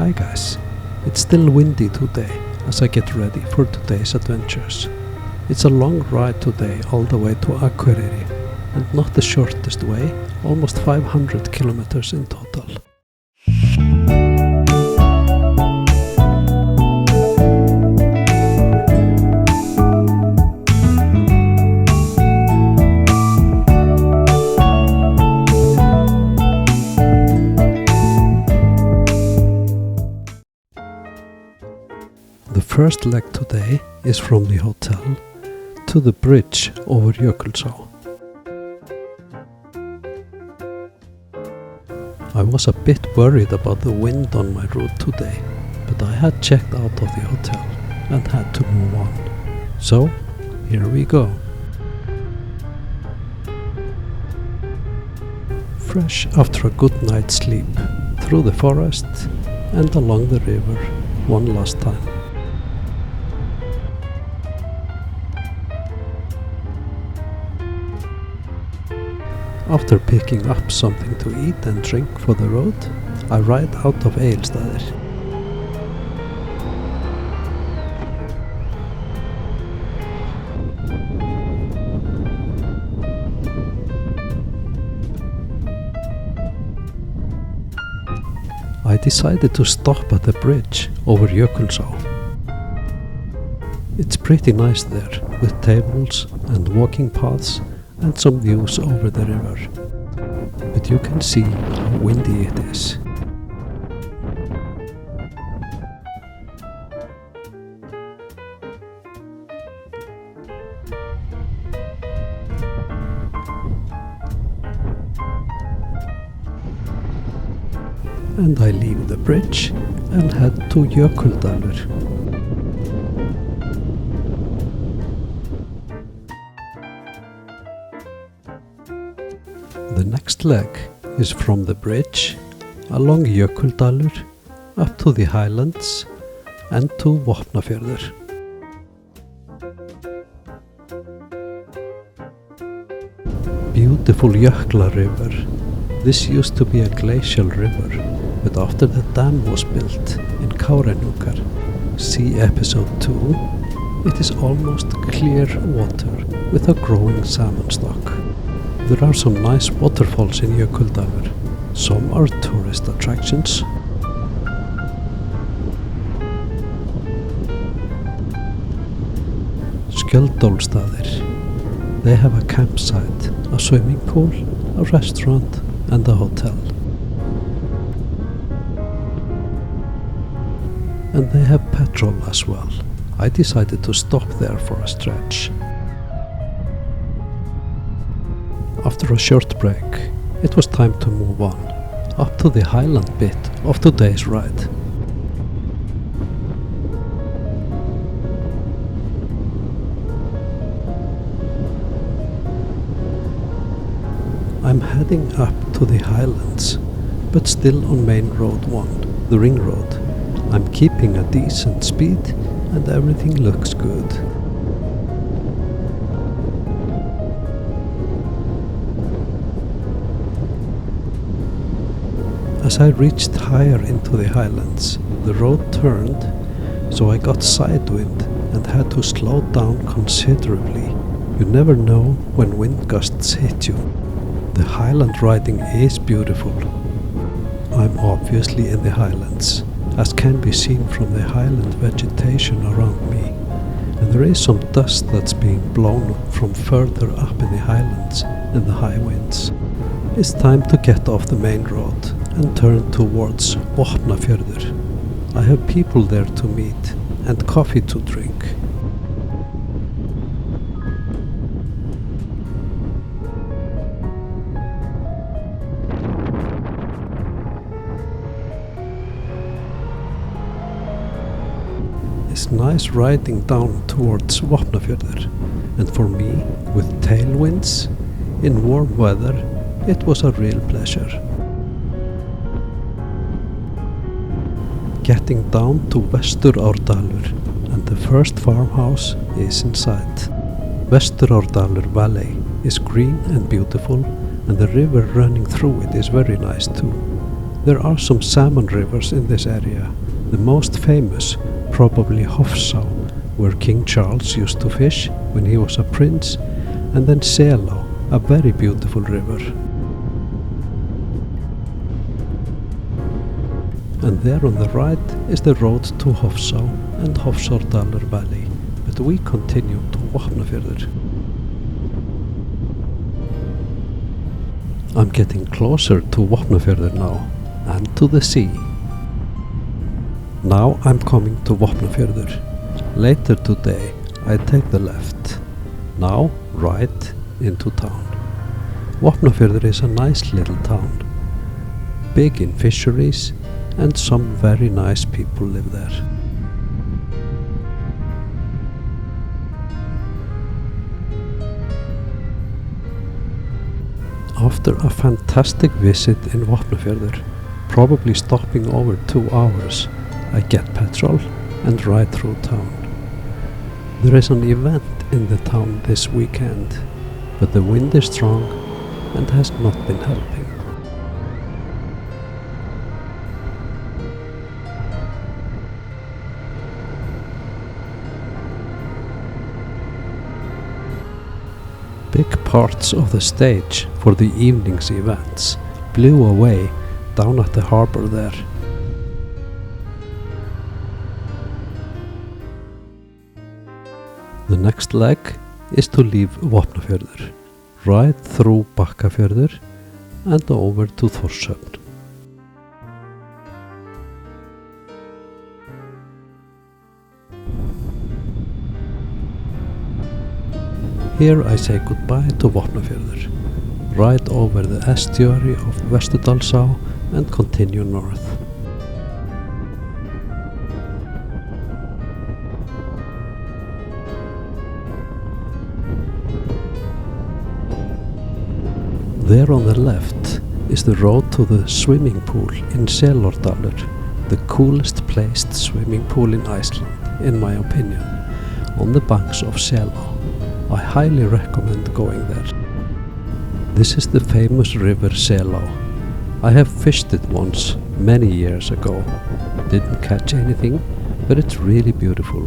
Hi guys, it's still windy today as I get ready for today's adventures. It's a long ride today all the way to Akureyri and not the shortest way, almost 500 kilometers in total. The first leg today is from the hotel to the bridge over Jökulsá. I was a bit worried about the wind on my route today, but I had checked out of the hotel and had to move on. So, here we go. Fresh after a good night's sleep, through the forest and along the river one last time. After picking up something to eat and drink for the road, I ride out of Fljótsdalur. I decided to stop at the bridge over Jökulsá. It's pretty nice there, with tables and walking paths and some views over the river, but you can see how windy it is. And I leave the bridge and head to Fljótsdalur. The next leg is from the bridge, along Fljótsdalur, up to the highlands and to Vopnafjörður. Beautiful Jökla river. This used to be a glacial river, but after the dam was built in Kárahnjúkar, see episode 2, it is almost clear water with a growing salmon stock. There are some nice waterfalls in Fljótsdalur. Some are tourist attractions. Fljótsdalur. They have a campsite, a swimming pool, a restaurant and a hotel. And they have petrol as well. I decided to stop there for a stretch. After a short break, it was time to move on, up to the highland bit of today's ride. I'm heading up to the highlands, but still on main road 1, the ring road. I'm keeping a decent speed and everything looks good. As I reached higher into the highlands, the road turned, so I got side wind and had to slow down considerably. You never know when wind gusts hit you. The highland riding is beautiful. I'm obviously in the highlands, as can be seen from the highland vegetation around me, and there is some dust that's being blown from further up in the highlands in the high winds. It's time to get off the main road and turn towards Vopnafjörður. I have people there to meet and coffee to drink. It's nice riding down towards Vopnafjörður, and for me, with tailwinds, in warm weather, it was a real pleasure. Getting down to S2-E4 and the first farmhouse is in sight. S2-E4 Valley is green and beautiful, and the river running through it is very nice too. There are some salmon rivers in this area. The most famous, probably Hofsá, where King Charles used to fish when he was a prince, and then Selá, a very beautiful river. And there on the right is the road to Hofsá and Fljótsdalur Valley, but we continue to Vopnafjörður. I'm getting closer to Vopnafjörður now, and to the sea. Now I'm coming to Vopnafjörður. Later today I take the left, now right into town. Vopnafjörður is a nice little town, big in fisheries, and some very nice people live there. After a fantastic visit in Vopnafjörður, probably stopping over 2 hours, I get petrol and ride through town. There is an event in the town this weekend, but the wind is strong and has not been helping. Big parts of the stage for the evening's events blew away down at the harbor there. The next leg is to leave Vopnafjörður, ride through Bakkafjörður and over to Þórshöfn. Here I say goodbye to Vopnafjörður, ride over the estuary of S2-E4 and continue north. There on the left is the road to the swimming pool in Fljótsdalur, the coolest placed swimming pool in Iceland, in my opinion, on the banks of Selá. I highly recommend going there. This is the famous river Selá. I have fished it once, many years ago. Didn't catch anything, but it's really beautiful.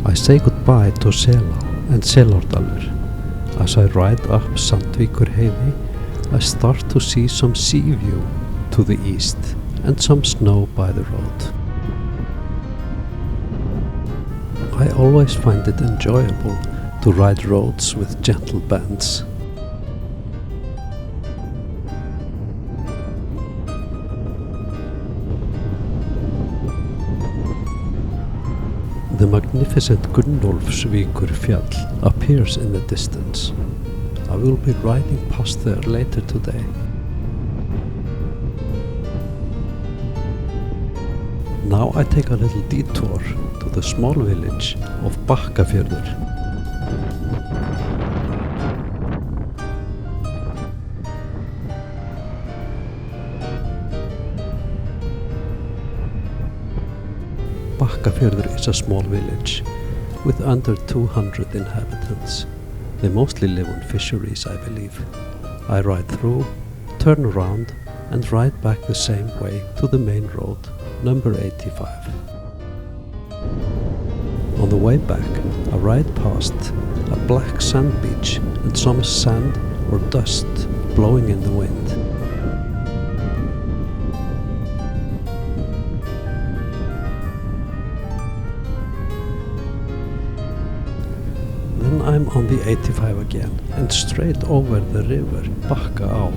I say goodbye to Selá and Fljótsdalur. As I ride up Sandvíkurheiði, I start to see some sea view to the east and some snow by the road. I always find it enjoyable to ride roads with gentle bends. The magnificent Gunnólfsvíkur fjall appears in the distance. I will be riding past there later today. Now I take a little detour to the small village of Bakkafjörður. Bakkafjörður is a small village with under 200 inhabitants. They mostly live on fisheries, I believe. I ride through, turn around and ride back the same way to the main road, number 85. On the way back, I ride past a black sand beach and some sand or dust blowing in the wind. Then I'm on the 85 again and straight over the river Bakkaá.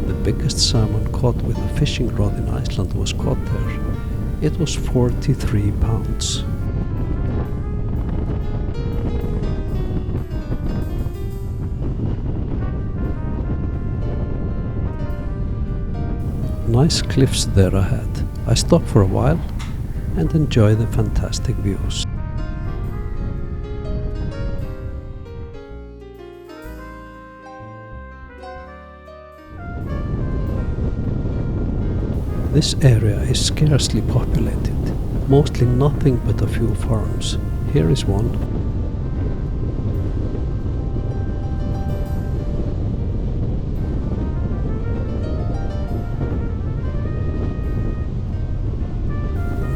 The biggest salmon caught with a fishing rod in Iceland was caught there. It was 43 pounds. Nice cliffs there ahead. I stop for a while and enjoy the fantastic views. This area is scarcely populated, mostly nothing but a few farms. Here is one.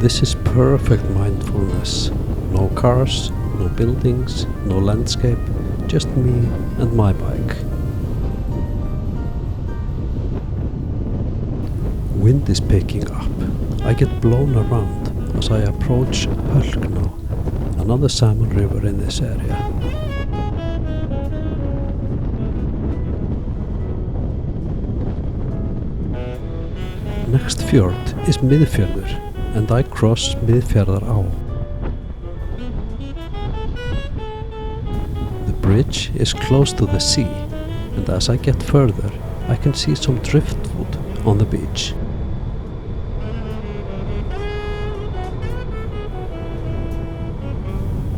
This is perfect mindfulness. No cars, no buildings, no landscape, just me and my bike. Wind is picking up. I get blown around as I approach Hölkná, another salmon river in this area. Next fjord is Miðfjörður and I cross Miðfjarðará. The bridge is close to the sea and as I get further I can see some driftwood on the beach.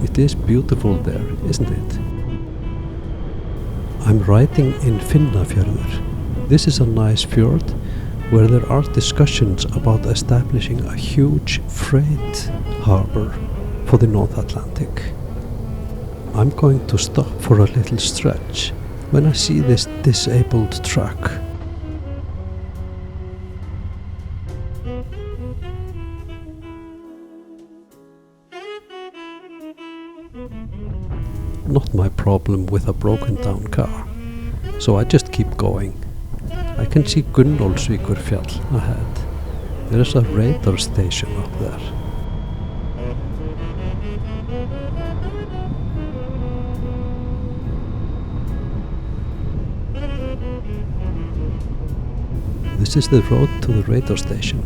It is beautiful there, isn't it? I'm riding in Finnafjörður. This is a nice fjord where there are discussions about establishing a huge freight harbour for the North Atlantic. I'm going to stop for a little stretch when I see this disabled truck. Not my problem with a broken down car, so I just keep going. I can see Gunnólfsvíkurfjall ahead. There is a radar station up there. This is the road to the radar station,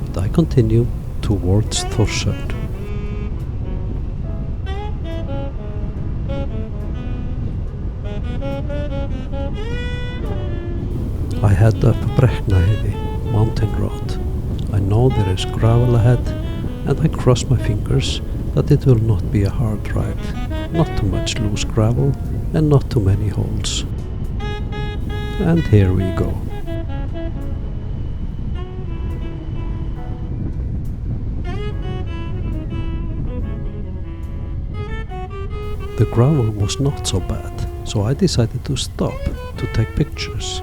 and I continue towards Þórshöfn. I head up Brekknaheiði mountain road. I know there is gravel ahead and I cross my fingers that it will not be a hard ride. Not too much loose gravel and not too many holes. And here we go. The gravel was not so bad, so I decided to stop to take pictures.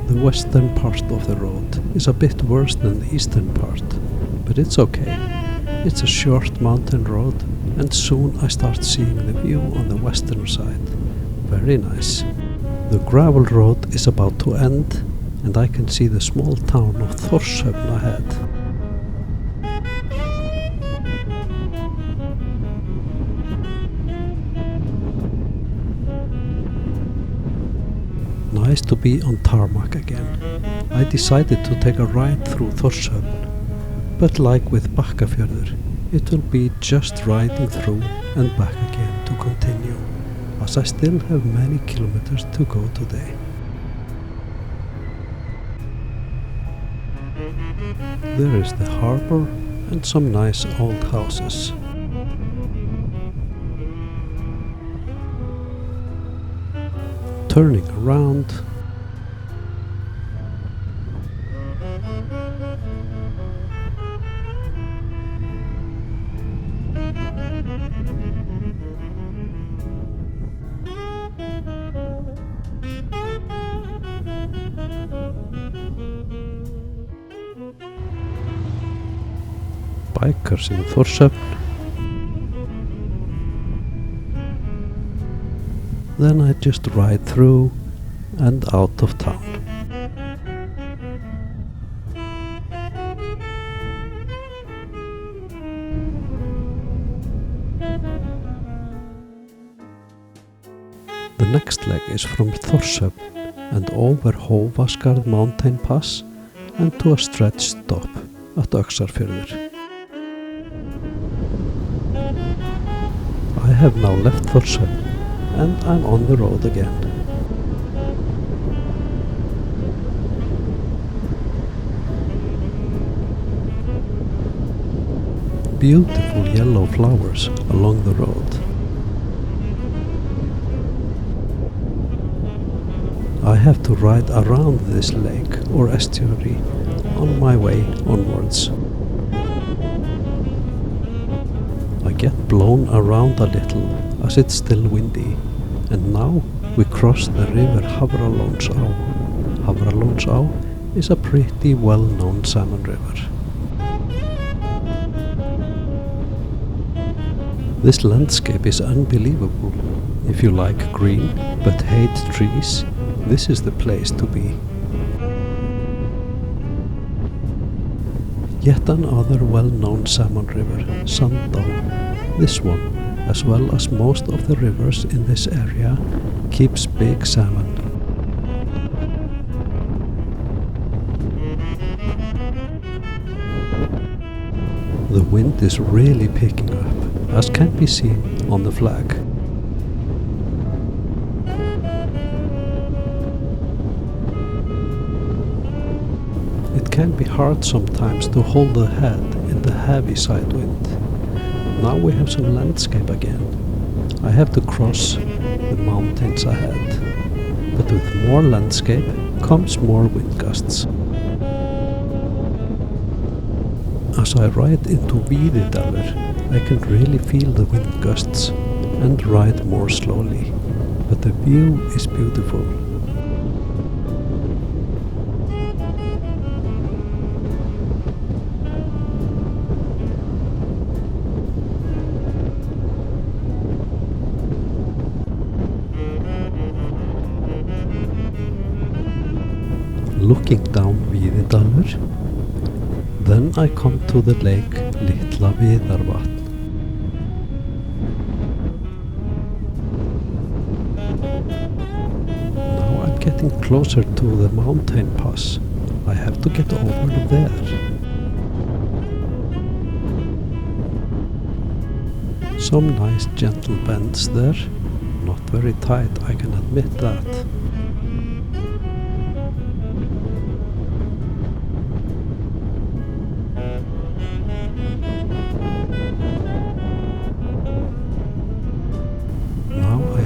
The western part of the road is a bit worse than the eastern part, but it's okay. It's a short mountain road and soon I start seeing the view on the western side. Very nice. The gravel road is about to end and I can see the small town of Þórshöfn ahead. Nice to be on tarmac again. I decided to take a ride through Þórshöfn, but like with Bakkafjörður, it will be just riding through and back again to continue, as I still have many kilometers to go today. There is the harbour and some nice old houses. Turning around, bikers in Þórshöfn. Then I just ride through and out of town. The next leg is from Þórshöfn and over Hófaskarð mountain pass and to a stretch stop at Öxarfjörður. I have now left Þórshöfn and I'm on the road again. Beautiful yellow flowers along the road. I have to ride around this lake or estuary on my way onwards. I get blown around a little as it's still windy, and now we cross the river Hafralónsá. Hafralónsá is a pretty well-known salmon river. This landscape is unbelievable. If you like green but hate trees, this is the place to be. Yet another well-known salmon river, Sandá. This one, as well as most of the rivers in this area, keeps big salmon. The wind is really picking up, as can be seen on the flag. It can be hard sometimes to hold the head in the heavy side wind. Now we have some landscape again. I have to cross the mountains ahead, but with more landscape comes more wind gusts. As I ride into Fljótsdalur, I can really feel the wind gusts and ride more slowly, but the view is beautiful. Looking down Fljótsdalur, then I come to the lake Litla Viðarvatn. Now I'm getting closer to the mountain pass. I have to get over there. Some nice gentle bends there, not very tight, I can admit that.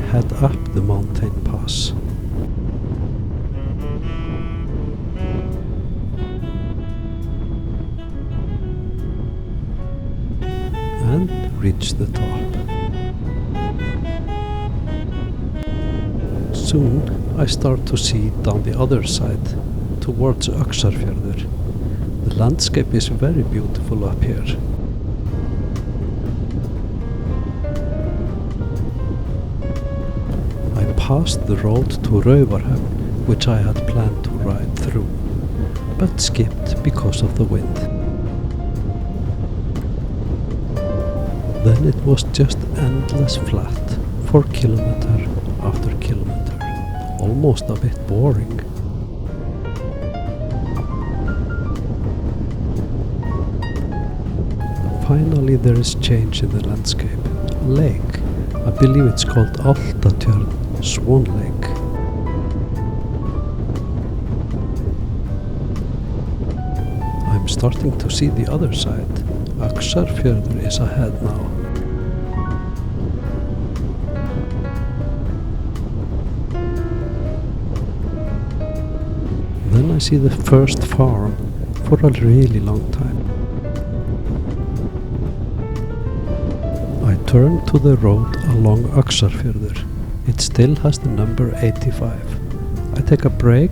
Head up the mountain pass. And reach the top. Soon I start to see down the other side, towards Öxarfjörður. The landscape is very beautiful up here. Passed the road to Raufarhöfn, which I had planned to ride through, but skipped because of the wind. Then it was just endless flat for kilometer after kilometer, almost a bit boring. Finally there is change in the landscape. A lake, I believe it's called Álftatjörn, Swan Lake. I'm starting to see the other side. Öxarfjörður is ahead now. Then I see the first farm for a really long time. I turn to the road along Öxarfjörður. It still has the number 85. I take a break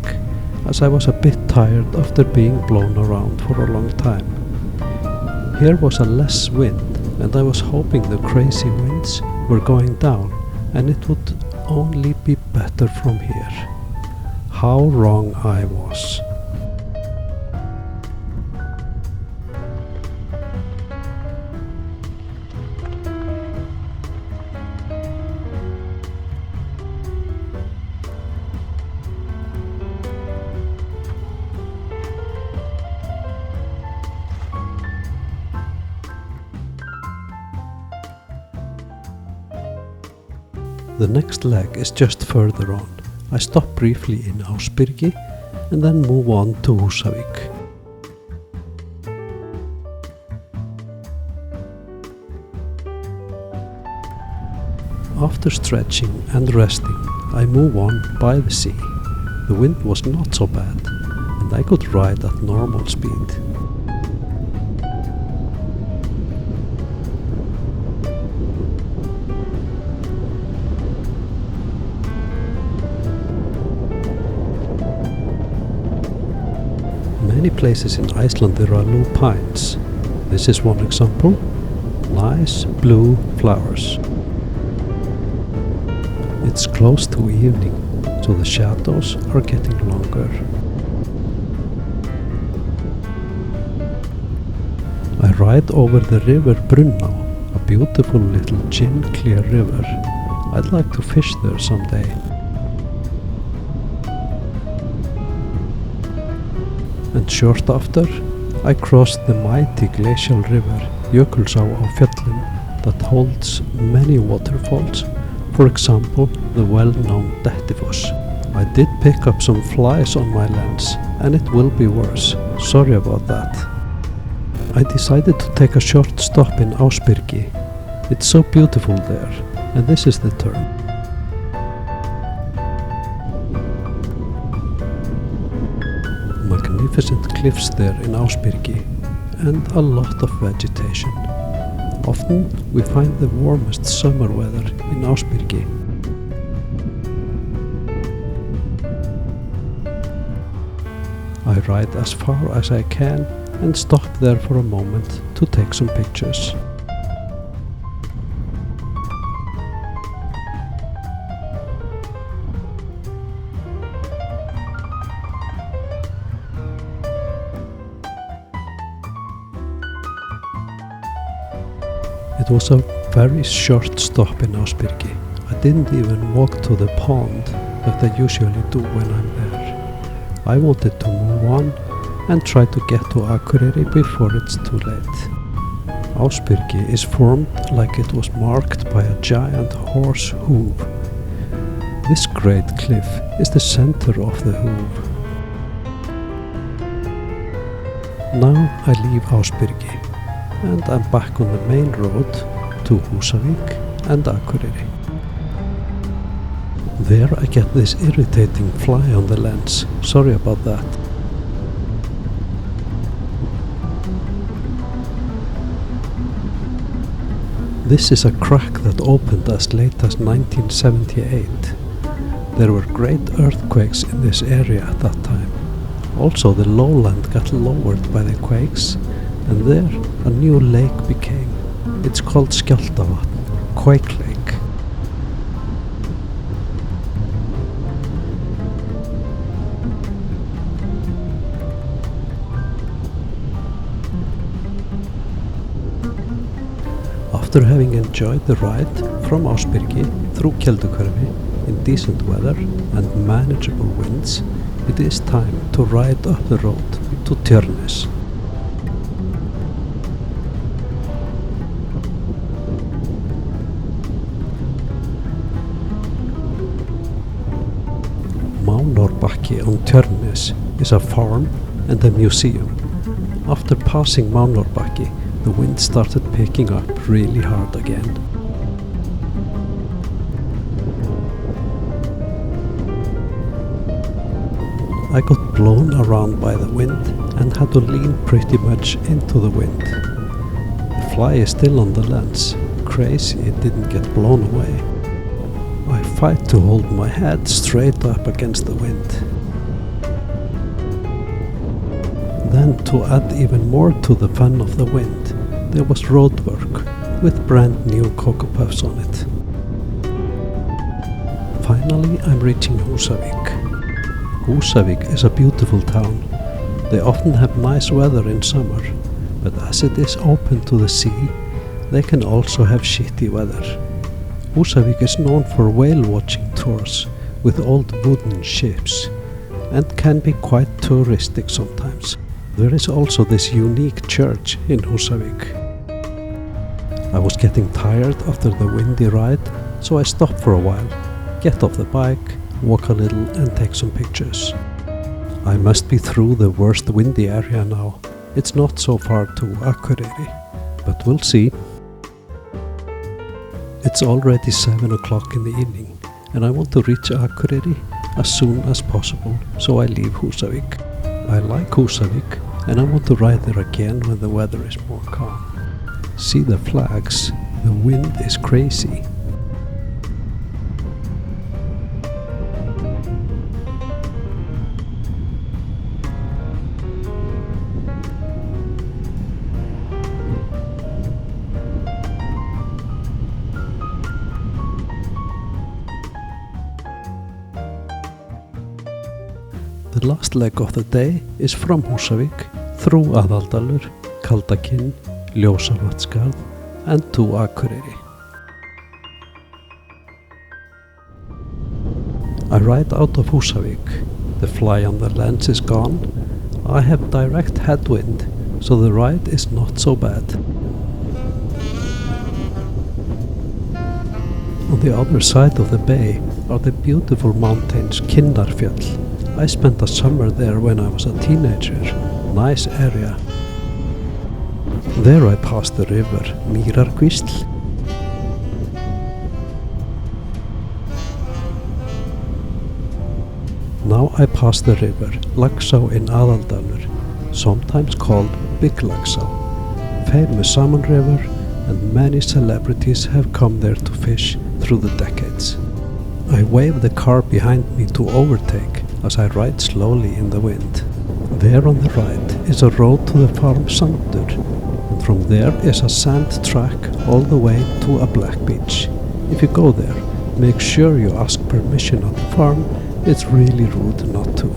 as I was a bit tired after being blown around for a long time. Here was a less wind and I was hoping the crazy winds were going down and it would only be better from here. How wrong I was. The next leg is just further on. I stop briefly in Ásbyrgi and then move on to Húsavík. After stretching and resting, I move on by the sea. the wind was not so bad, and I could ride at normal speed. Many places in Iceland there are lupines. This is one example. Nice blue flowers. It's close to evening, so the shadows are getting longer. I ride over the river Brunná, a beautiful little gin-clear river. I'd like to fish there someday. And short after, I crossed the mighty glacial river Jökulsá á Fjöllum that holds many waterfalls, for example the well-known Dettifoss. I did pick up some flies on my lens, and it will be worse. Sorry about that. I decided to take a short stop in Ásbyrgi. It's so beautiful there, and this is the turn. Magnificent cliffs there in Ásbyrgi, and a lot of vegetation. Often we find the warmest summer weather in Ásbyrgi. I ride as far as I can and stop there for a moment to take some pictures. It was a very short stop in Ásbyrgi. I didn't even walk to the pond that I usually do when I'm there. I wanted to move on and try to get to Akureyri before it's too late. Ásbyrgi is formed like it was marked by a giant horse hoof. This great cliff is the center of the hoof. Now I leave Ásbyrgi, and I'm back on the main road to Húsavík and Akureyri. There I get this irritating fly on the lens. Sorry about that. This is a crack that opened as late as 1978. There were great earthquakes in this area at that time. Also the lowland got lowered by the quakes, and there a new lake became. It's called Skjálftavatn, Quake Lake. After having enjoyed the ride from Ásbyrgi through Keldukverfi in decent weather and manageable winds, it is time to ride up the road to Tjörnes. Mánorbakki on Tjörnes is a farm and a museum. After passing Mánorbakki, the wind started picking up really hard again. I got blown around by the wind and had to lean pretty much into the wind. The fly is still on the lens. Crazy it didn't get blown away. I fight to hold my head straight up against the wind. Then, to add even more to the fun of the wind, there was road work with brand new Cocoa Puffs on it. Finally, I'm reaching Húsavík. Húsavík is a beautiful town. They often have nice weather in summer, but as it is open to the sea, they can also have shitty weather. Húsavík is known for whale watching tours with old wooden ships, and can be quite touristic sometimes. There is also this unique church in Húsavík. I was getting tired after the windy ride, so I stopped for a while, get off the bike, walk a little and take some pictures. I must be through the worst windy area now. It's not so far to Akureyri, but we'll see. It's already 7 o'clock in the evening, and I want to reach Akureyri as soon as possible, so I leave Húsavík. I like Húsavík and I want to ride there again when the weather is more calm. See the flags, the wind is crazy. The last leg of the day is from Húsavík through Aðaldalur, Kaldakinn, Ljósavatnsskarð and to Akureyri. I ride out of Húsavík. The fly on the lens is gone. I have direct headwind, so the ride is not so bad. On the other side of the bay are the beautiful mountains Kinnarfjall. I spent a summer there when I was a teenager. Nice area. There I passed the river Mýrarkvísl. Now I pass the river Laxá in Aðaldalur, sometimes called Big Laxá. Famous salmon river, and many celebrities have come there to fish through the decades. I wave the car behind me to overtake as I ride slowly in the wind. There on the right is a road to the farm Sandur, and from there is a sand track all the way to a black beach. If you go there, make sure you ask permission at the farm. It's really rude not to.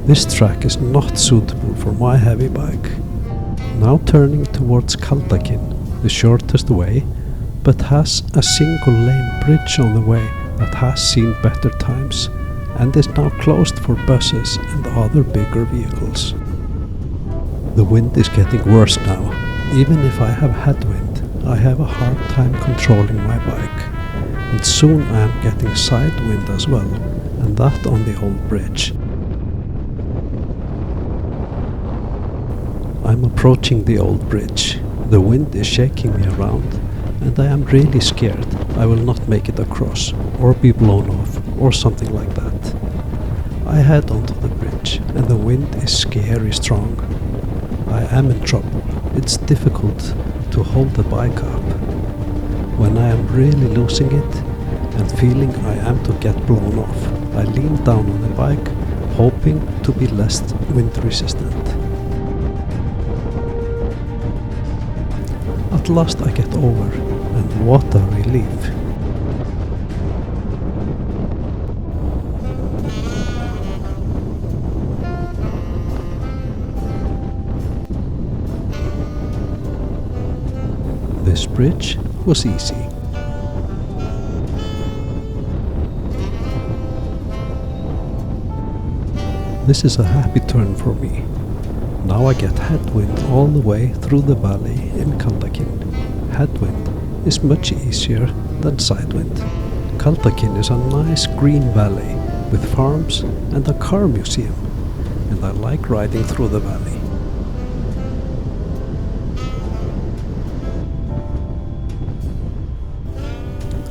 This track is not suitable for my heavy bike. Now turning towards Kaldakinn, the shortest way, but has a single lane bridge on the way that has seen better times and is now closed for buses and other bigger vehicles. The wind is getting worse now. Even if I have headwind, I have a hard time controlling my bike. And soon I am getting side wind as well, and that on the old bridge. I'm approaching the old bridge. The wind is shaking me around, and I am really scared I will not make it across, or be blown off, or something like that. I head onto the bridge, and the wind is scary strong. I am in trouble. It's difficult to hold the bike up. When I am really losing it, and feeling I am to get blown off, I lean down on the bike, hoping to be less wind resistant. At last I get over, and what a relief. This bridge was easy. This is a happy turn for me. Now I get headwind all the way through the valley in Kaldakinn. Headwind is much easier than sidewind. Kaldakinn is a nice green valley with farms and a car museum, and I like riding through the valley.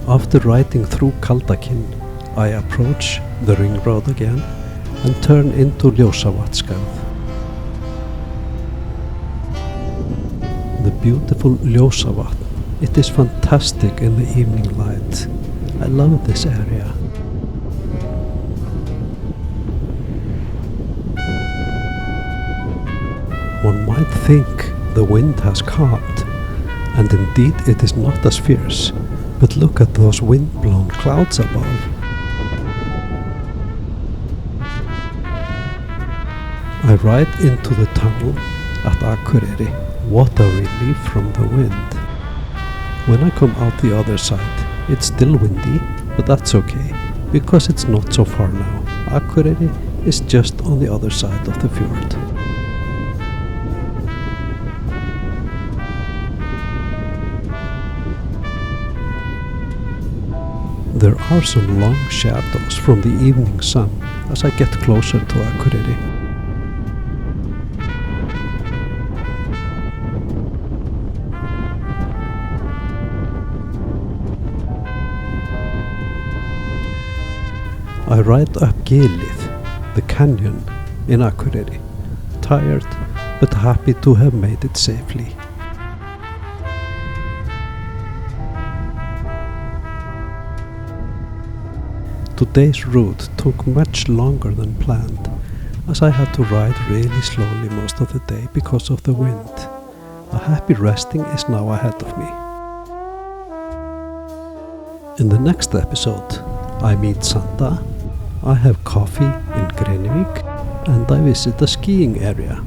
After riding through Kaldakinn, I approach the ring road again and turn into Ljósavatnsskarð. The beautiful Ljósavatn. It is fantastic in the evening light. I love this area. One might think the wind has calmed, and indeed it is not as fierce, but look at those wind-blown clouds above. I ride into the tunnel at Akureyri. What a relief from the wind. When I come out the other side, it's still windy, but that's okay, because it's not so far now. Akureyri is just on the other side of the fjord. There are some long shadows from the evening sun as I get closer to Akureyri. I ride up Gilið, the canyon in Akureyri, tired but happy to have made it safely. Today's route took much longer than planned, as I had to ride really slowly most of the day because of the wind. A happy resting is now ahead of me. In the next episode, I meet Santa, I have coffee in Grenivík, and I visit a skiing area.